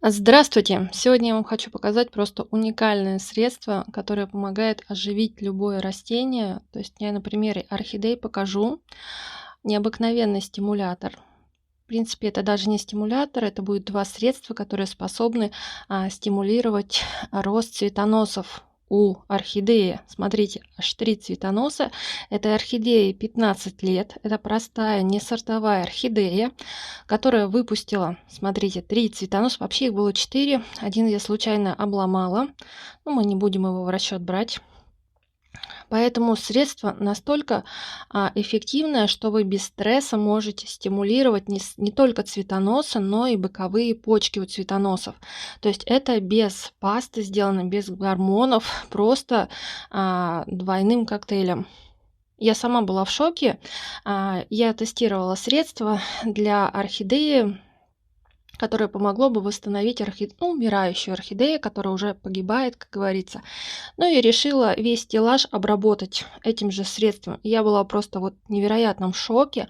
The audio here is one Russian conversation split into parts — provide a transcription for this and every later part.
Здравствуйте! Сегодня я вам хочу показать просто уникальное средство, которое помогает оживить любое растение. То есть я на примере орхидей покажу необыкновенный стимулятор. В принципе, это даже не стимулятор, это будет два средства, которые способны стимулировать рост цветоносов у орхидеи. Смотрите, аж 3 цветоноса. Этой орхидее 15 лет. Это простая, не сортовая орхидея, которая выпустила, смотрите, 3 цветоноса. Вообще их было 4. Один я случайно обломала. Но мы не будем его в расчет брать. Поэтому средство настолько эффективное, что вы без стресса можете стимулировать не только цветоносы, но и боковые почки у цветоносов. То есть это без пасты сделано, без гормонов, просто двойным коктейлем. Я сама была в шоке. Я тестировала средство для орхидеи, которое помогло бы восстановить умирающую орхидею, которая уже погибает, как говорится. Ну и решила весь стеллаж обработать этим же средством. Я была просто вот в невероятном шоке.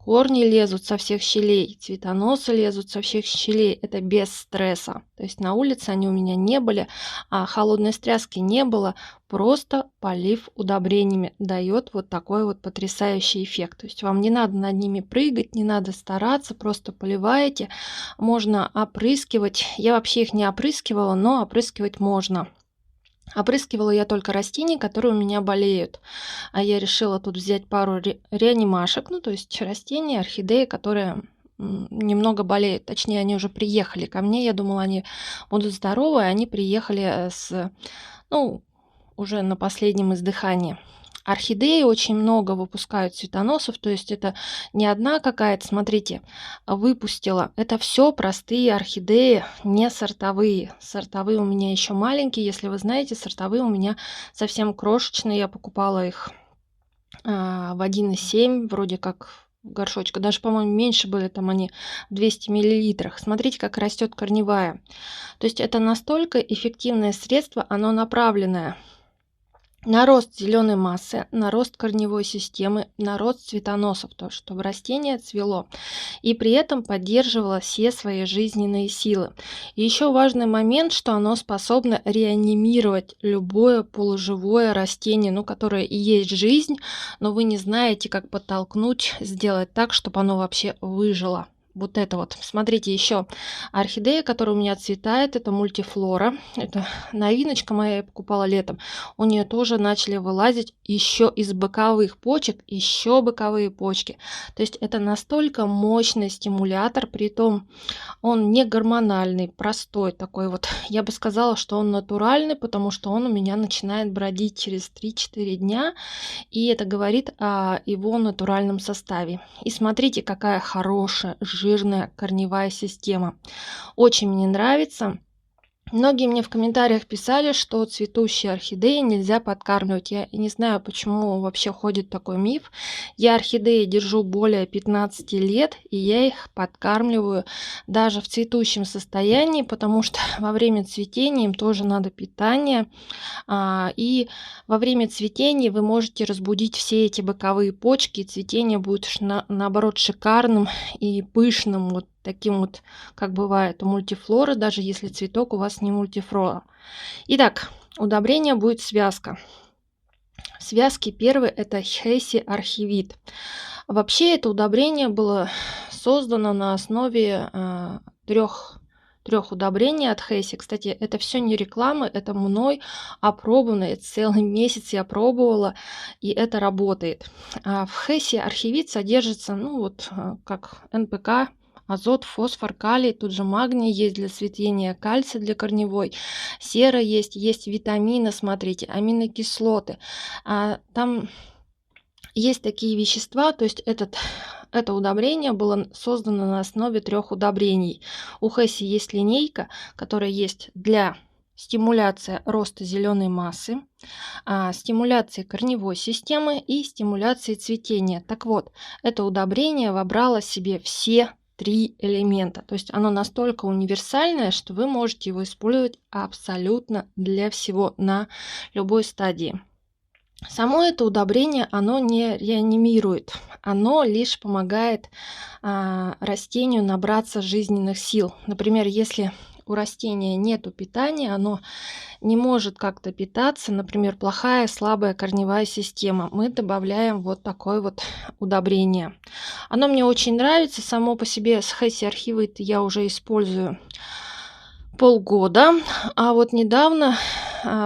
Корни лезут со всех щелей, цветоносы лезут со всех щелей. Это без стресса. То есть на улице они у меня не были, а холодной стряски не было. Просто полив удобрениями дает вот такой вот потрясающий эффект. То есть вам не надо над ними прыгать, не надо стараться, просто поливаете. Можно опрыскивать. Я вообще их не опрыскивала, но опрыскивать можно. Опрыскивала я только растения, которые у меня болеют. А я решила тут взять пару реанимашек, ну то есть растения, орхидеи, которые немного болеют. Точнее, они уже приехали ко мне. Я думала, они будут здоровы, а они приехали ну, уже на последнем издыхании. Орхидеи очень много выпускают цветоносов, то есть это не одна какая-то, смотрите, выпустила. Это все простые орхидеи, не сортовые. Сортовые у меня еще маленькие, если вы знаете, сортовые у меня совсем крошечные. Я покупала их в 1,7, вроде как горшочка. Даже, по-моему, меньше были там они в 200 миллилитрах. Смотрите, как растет корневая. То есть это настолько эффективное средство, оно направленное на рост зеленой массы, на рост корневой системы, на рост цветоносов, то, чтобы растение цвело и при этом поддерживало все свои жизненные силы. И еще важный момент, что оно способно реанимировать любое полуживое растение, ну, которое и есть жизнь, но вы не знаете, как подтолкнуть, сделать так, чтобы оно вообще выжило. Вот это вот. Смотрите, еще орхидея, которая у меня цветает, это мультифлора. Это новиночка моя, я покупала летом. У нее тоже начали вылазить еще из боковых почек, еще боковые почки. То есть это настолько мощный стимулятор, при том он не гормональный, простой такой вот. Я бы сказала, что он натуральный, потому что он у меня начинает бродить через 3-4 дня. И это говорит о его натуральном составе. И смотрите, какая хорошая, жирная корневая система. Очень мне нравится. Многие мне в комментариях писали, что цветущие орхидеи нельзя подкармливать. Я не знаю, почему вообще ходит такой миф. Я орхидеи держу более 15 лет, и я их подкармливаю даже в цветущем состоянии, потому что во время цветения им тоже надо питание. И во время цветения вы можете разбудить все эти боковые почки, и цветение будет наоборот шикарным и пышным, вот таким вот, как бывает у мультифлоры, даже если цветок у вас не мультифлора. Итак, удобрение будет связка. Связки первый это Хесси архивит. Вообще это удобрение было создано на основе трех удобрений от Хесси. Кстати, это все не реклама, это мной опробовано. Целый месяц я пробовала, и это работает. В Хесси архивит содержится, ну вот, как НПК, азот, фосфор, калий, тут же магний есть для цветения, кальций для корневой, сера есть витамины, смотрите, аминокислоты. Там есть такие вещества, то есть это удобрение было создано на основе 3 удобрений. У Хесси есть линейка, которая есть для стимуляции роста зеленой массы, стимуляции корневой системы и стимуляции цветения. Так вот, это удобрение вобрало в себе все 3 элемента. То есть оно настолько универсальное, что вы можете его использовать абсолютно для всего на любой стадии. Само это удобрение, оно не реанимирует, оно лишь помогает растению набраться жизненных сил. Например, если у растения нету питания, оно не может как-то питаться, например, плохая, слабая корневая система, мы добавляем вот такое вот удобрение. Оно мне очень нравится, само по себе с Хесси Архивит я уже использую полгода, а вот недавно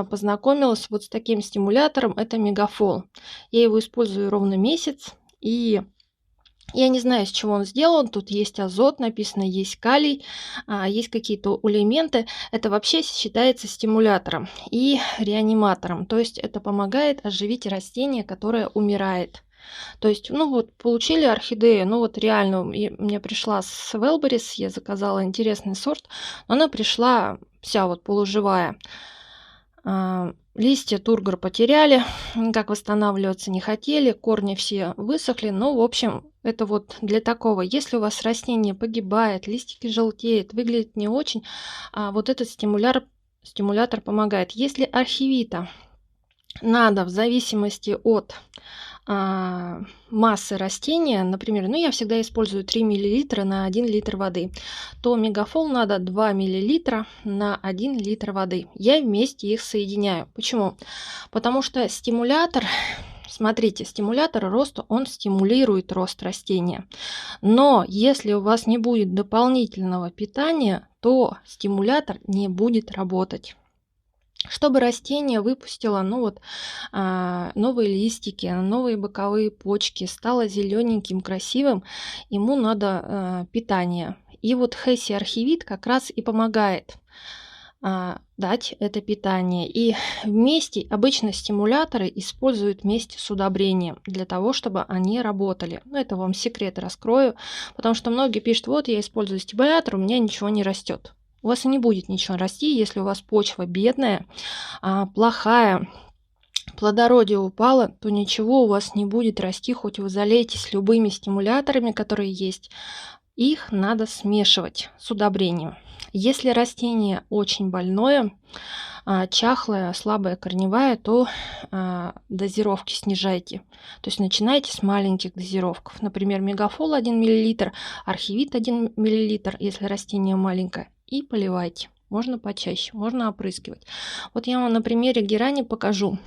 познакомилась вот с таким стимулятором, это Мегафол. Я его использую ровно месяц, и я не знаю, из чего он сделан. Тут есть азот, написано, есть калий, есть какие-то элементы. Это вообще считается стимулятором и реаниматором. То есть это помогает оживить растение, которое умирает. То есть, ну вот, получили орхидею, ну вот реально, мне пришла с Велберис, я заказала интересный сорт, но она пришла вся вот полуживая. Листья тургор потеряли, никак восстанавливаться не хотели, корни все высохли. Ну, в общем, это вот для такого. Если у вас растение погибает, листики желтеют, выглядит не очень, вот этот стимулятор помогает. Если орхивита надо в зависимости от массы растения, например, ну я всегда использую 3 мл на 1 литр воды, то Мегафол надо 2 мл на 1 литр воды. Я вместе их соединяю. Почему? Потому что стимулятор, смотрите, стимулятор роста, он стимулирует рост растения. Но если у вас не будет дополнительного питания, то стимулятор не будет работать. Чтобы растение выпустило новые листики, новые боковые почки, стало зелененьким, красивым, ему надо питание. И вот Хесси Архивит как раз и помогает дать это питание. И вместе обычно стимуляторы используют вместе с удобрением для того, чтобы они работали. Ну, это вам секрет раскрою, потому что многие пишут, вот я использую стимулятор, у меня ничего не растет. У вас и не будет ничего расти, если у вас почва бедная, плохая, плодородие упало, то ничего у вас не будет расти, хоть вы залейтесь любыми стимуляторами, которые есть. Их надо смешивать с удобрением. Если растение очень больное, чахлая, слабая корневая, то дозировки снижайте. То есть начинайте с маленьких дозировок. Например, Мегафол 1 мл, Архивит 1 мл, если растение маленькое, и поливайте. Можно почаще, можно опрыскивать. Вот я вам на примере герани покажу.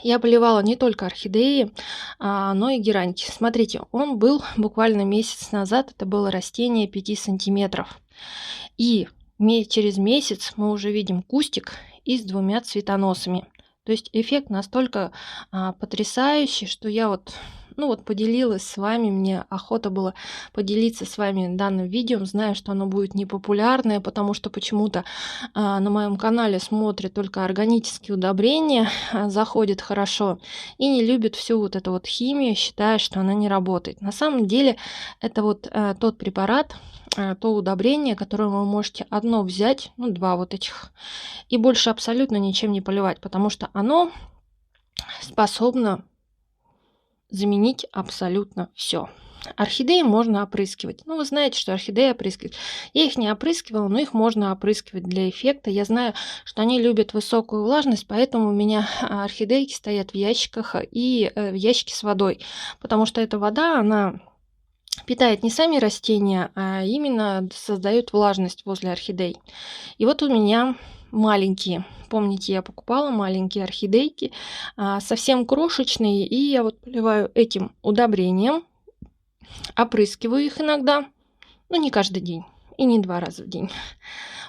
Я поливала не только орхидеи, но и гераньки. Смотрите, он был буквально месяц назад, это было растение 5 сантиметров. И через месяц мы уже видим кустик и с 2 цветоносами. То есть эффект настолько потрясающий, что я поделилась с вами, мне охота было поделиться с вами данным видео. Знаю, что оно будет непопулярное, потому что почему-то на моем канале смотрят только органические удобрения, заходит хорошо и не любят всю вот эту вот химию, считая, что она не работает. На самом деле это вот тот препарат, то удобрение, которое вы можете одно взять, два вот этих, и больше абсолютно ничем не поливать, потому что оно способно заменить абсолютно все. Орхидеи можно опрыскивать. Вы знаете, что орхидеи опрыскивать. Я их не опрыскивала, но их можно опрыскивать для эффекта. Я знаю, что они любят высокую влажность, поэтому у меня орхидейки стоят в ящиках и в ящике с водой, потому что эта вода, она питает не сами растения, а именно создает влажность возле орхидей. И вот у меня маленькие, помните, я покупала маленькие орхидейки, совсем крошечные, и я вот поливаю этим удобрением, опрыскиваю их иногда, но не каждый день и не 2 раза в день.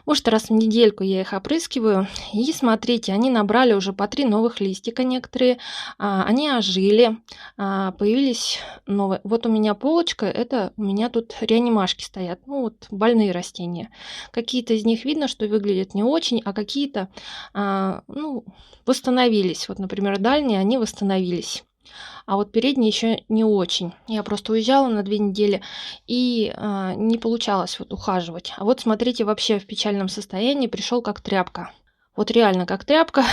Может, раз в недельку я их опрыскиваю. И смотрите, они набрали уже по 3 новых листика некоторые. Они ожили, появились новые. Вот у меня полочка, это у меня тут реанимашки стоят. Больные растения. Какие-то из них видно, что выглядят не очень, а какие-то восстановились. Вот, например, дальние, они восстановились. А вот передние еще не очень. Я просто уезжала на 2 недели и не получалось ухаживать. А вот смотрите, вообще в печальном состоянии, пришел как тряпка. Вот реально как тряпка.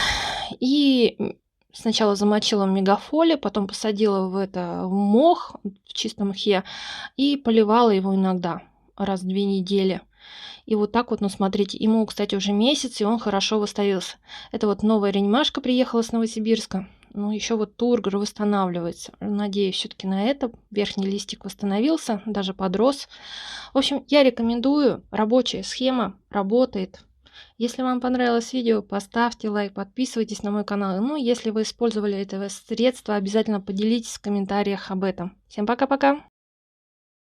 И сначала замочила в Мегафоле, потом посадила в мох, в чистом мхе, и поливала его иногда раз в 2 недели. И вот так вот, смотрите, ему, кстати, уже месяц, и он хорошо восстановился. Это вот новая реанимашка приехала с Новосибирска. Ну, еще вот тургор восстанавливается. Надеюсь все-таки на это. Верхний листик восстановился, даже подрос. В общем, я рекомендую. Рабочая схема работает. Если вам понравилось видео, поставьте лайк, подписывайтесь на мой канал. Ну, если вы использовали это средство, обязательно поделитесь в комментариях об этом. Всем пока-пока!